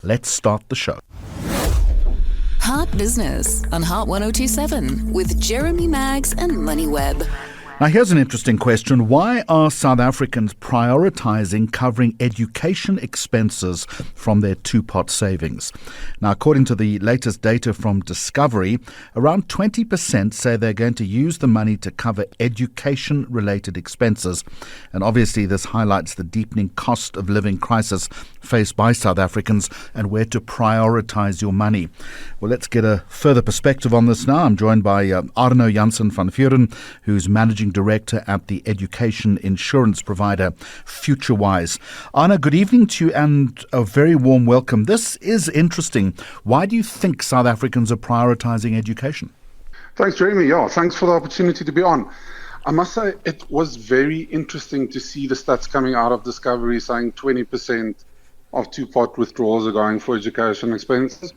Let's start the show. Heart Business on Heart 1027 with Jeremy Maggs and MoneyWeb. Now, here's an interesting question. Why are South Africans prioritizing covering education expenses from their two-pot savings? Now, according to the latest data from Discovery, around 20% say they're going to use the money to cover education-related expenses. And obviously, this highlights the deepening cost of living crisis faced by South Africans and where to prioritize your money. Well, let's get a further perspective on this now. I'm joined by Arno Jansen van Vuren, who's Managing Director at the education insurance provider FutureWise. Arno, good evening to you and a very warm welcome. This is interesting. Why do you think South Africans are prioritizing education? Thanks, Jeremy. Yeah, thanks for the opportunity to be on. I must say it was very interesting to see the stats coming out of Discovery saying 20% of two-pot withdrawals are going for education expenses.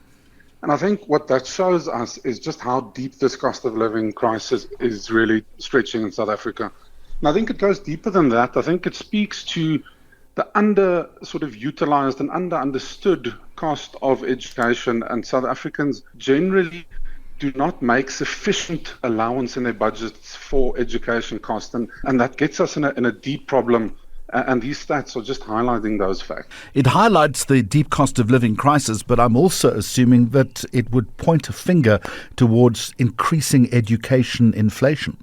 And I think what that shows us is just how deep this cost of living crisis is really stretching in South Africa. And I think it goes deeper than that. I think it speaks to the utilized and understood cost of education, and South Africans generally do not make sufficient allowance in their budgets for education costs. And that gets us in a deep problem. And these stats are just highlighting those facts. It highlights the deep cost of living crisis, but I'm also assuming that it would point a finger towards increasing education inflation.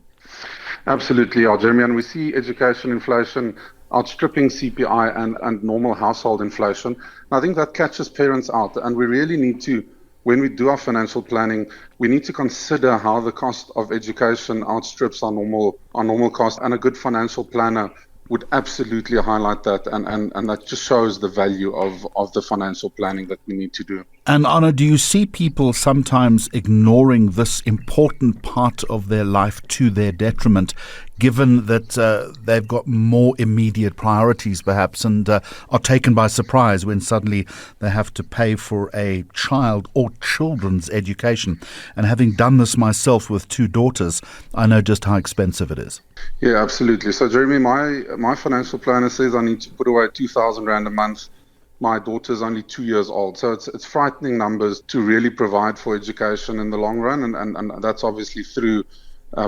Absolutely, yeah, Jeremy. And we see education inflation outstripping CPI and normal household inflation. And I think that catches parents out. And we really need to, when we do our financial planning, we need to consider how the cost of education outstrips our normal cost. And a good financial planner would absolutely highlight that, and that just shows the value of the financial planning that we need to do. And Anna, do you see people sometimes ignoring this important part of their life to their detriment, given that they've got more immediate priorities perhaps and are taken by surprise when suddenly they have to pay for a child or children's education? And having done this myself with two daughters, I know just how expensive it is. Yeah, absolutely. So, Jeremy, my financial planner says I need to put away 2,000 Rand a month. My daughter's only 2 years old. So it's frightening numbers to really provide for education in the long run. And that's obviously through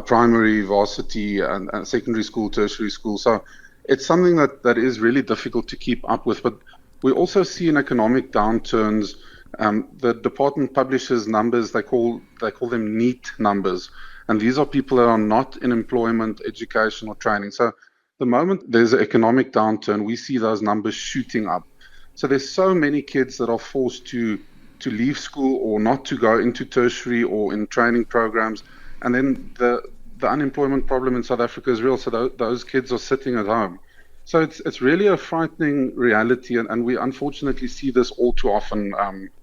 primary, varsity, and secondary school, tertiary school. So it's something that is really difficult to keep up with. But we also see in economic downturns, the department publishes numbers, they call them NEET numbers. And these are people that are not in employment, education, or training. So the moment there's an economic downturn, we see those numbers shooting up. So there's so many kids that are forced to leave school or not to go into tertiary or in training programs. And then the unemployment problem in South Africa is real. So those kids are sitting at home. So it's really a frightening reality. And we unfortunately see this all too often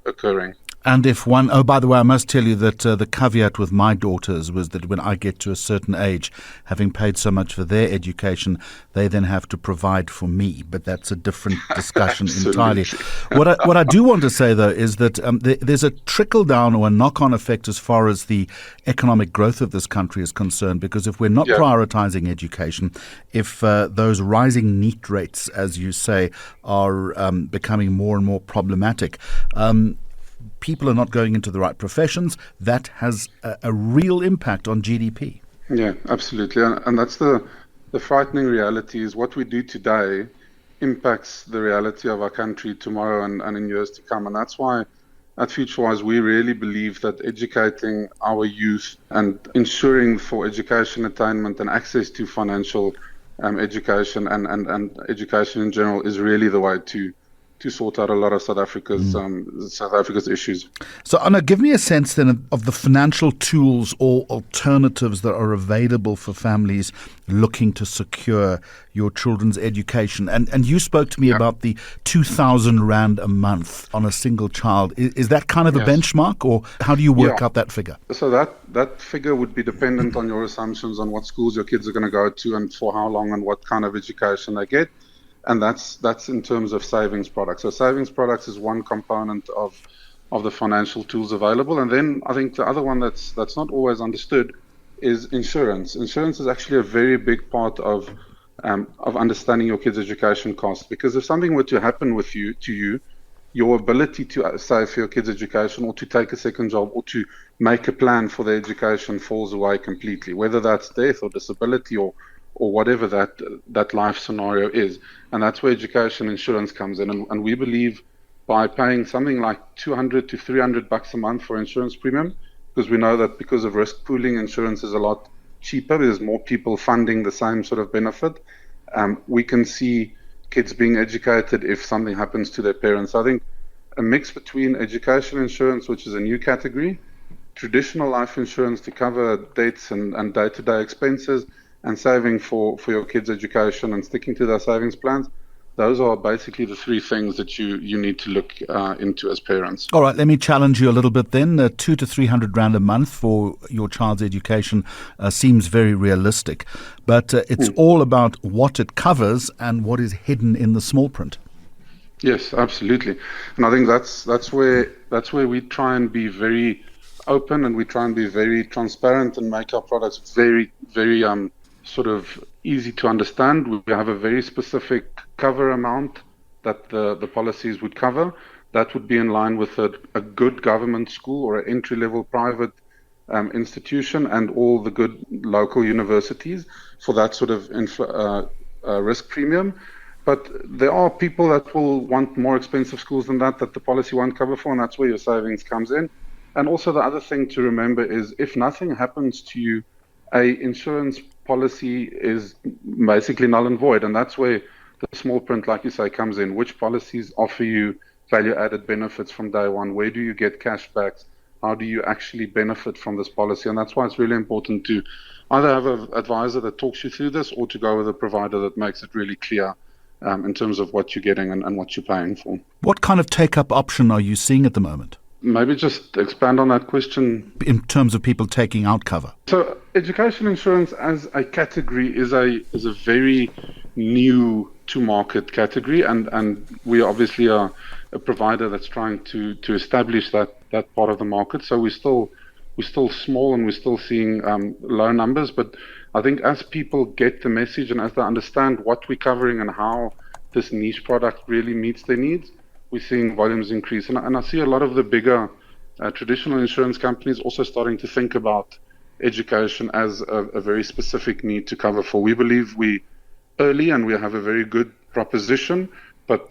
occurring. And by the way, I must tell you that the caveat with my daughters was that when I get to a certain age, having paid so much for their education, they then have to provide for me. But that's a different discussion entirely. What I do want to say, though, is that there's a trickle-down or a knock-on effect as far as the economic growth of this country is concerned, because if we're not prioritizing education, if those rising NEET rates, as you say, are becoming more and more problematic, people are not going into the right professions, that has a real impact on GDP. Yeah, absolutely. And that's the frightening reality is what we do today impacts the reality of our country tomorrow and in years to come. And that's why at FutureWise we really believe that educating our youth and ensuring for education attainment and access to financial education and education in general is really the way to sort out a lot of South Africa's issues. So, Anna, give me a sense then of the financial tools or alternatives that are available for families looking to secure your children's education. And you spoke to me about the 2,000 Rand a month on a single child. Is that kind of a benchmark, or how do you work out that figure? So that figure would be dependent on your assumptions on what schools your kids are going to go to and for how long and what kind of education they get. And that's in terms of savings products. So savings products is one component of the financial tools available. And then I think the other one that's not always understood is insurance. Insurance is actually a very big part of understanding your kids' education costs. Because if something were to happen to you, your ability to save for your kids' education or to take a second job or to make a plan for their education falls away completely, whether that's death or disability or whatever that life scenario is. And that's where education insurance comes in. And we believe by paying something like $200 to $300 a month for insurance premium, because we know that because of risk pooling, insurance is a lot cheaper. There's more people funding the same sort of benefit. We can see kids being educated if something happens to their parents. I think a mix between education insurance, which is a new category, traditional life insurance to cover debts and day-to-day expenses, and saving for your kids' education and sticking to their savings plans. Those are basically the three things that you need to look into as parents. All right, let me challenge you a little bit then. 200 to 300 rand a month for your child's education seems very realistic, but it's all about what it covers and what is hidden in the small print. Yes, absolutely, and I think that's where we try and be very open, and we try and be very transparent and make our products very, very sort of easy to understand. We have a very specific cover amount that the policies would cover. That would be in line with a good government school or an entry-level private institution and all the good local universities for that sort of risk premium. But there are people that will want more expensive schools than that the policy won't cover for, and that's where your savings comes in. And also the other thing to remember is if nothing happens to you, a insurance policy is basically null and void, and that's where the small print, like you say, comes in. Which policies offer you value-added benefits from day one? Where do you get cashbacks? How do you actually benefit from this policy? And that's why it's really important to either have an advisor that talks you through this or to go with a provider that makes it really clear in terms of what you're getting and what you're paying for. What kind of take-up option are you seeing at the moment? Maybe just expand on that question. In terms of people taking out cover. So education insurance as a category is a very new to market category, and we obviously are a provider that's trying to establish that part of the market. So we're still small and we're still seeing low numbers, but I think as people get the message and as they understand what we're covering and how this niche product really meets their needs, we're seeing volumes increase. And I see a lot of the bigger traditional insurance companies also starting to think about education as a very specific need to cover for. We believe we early and we have a very good proposition, but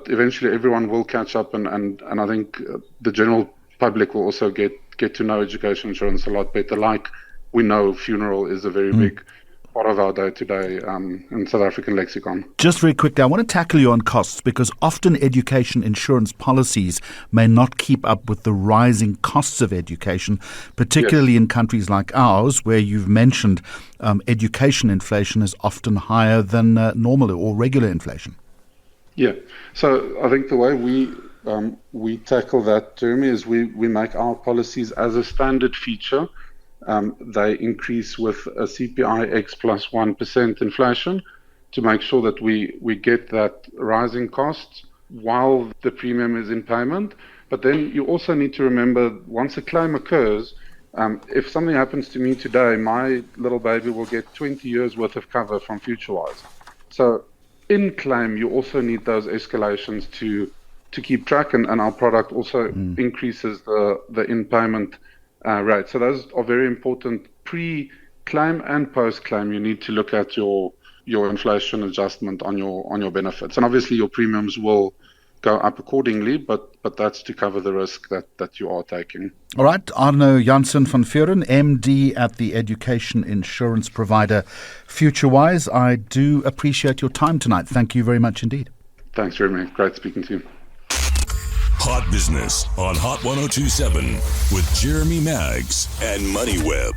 eventually everyone will catch up, and I think the general public will also get to know education insurance a lot better. Like we know funeral is a very big part of our day-to-day in South African lexicon. Just very quickly, I want to tackle you on costs, because often education insurance policies may not keep up with the rising costs of education, particularly in countries like ours, where you've mentioned education inflation is often higher than normal or regular inflation. Yeah, so I think the way we tackle that, Jeremy, is we make our policies as a standard feature. They increase with a CPI X plus 1% inflation to make sure that we get that rising cost while the premium is in payment. But then you also need to remember, once a claim occurs, if something happens to me today, my little baby will get 20 years worth of cover from FutureWise. So in claim, you also need those escalations to keep track, and our product also increases the in-payment rate. So those are very important. Pre-claim and post-claim, you need to look at your inflation adjustment on your benefits. And obviously your premiums will go up accordingly, but that's to cover the risk that you are taking. All right, Arno Jansen van Vuren, MD at the education insurance provider FutureWise. I do appreciate your time tonight. Thank you very much indeed. Thanks, Jeremy. Great speaking to you. Hot Business on Hot 102.7 with Jeremy Maggs and MoneyWeb.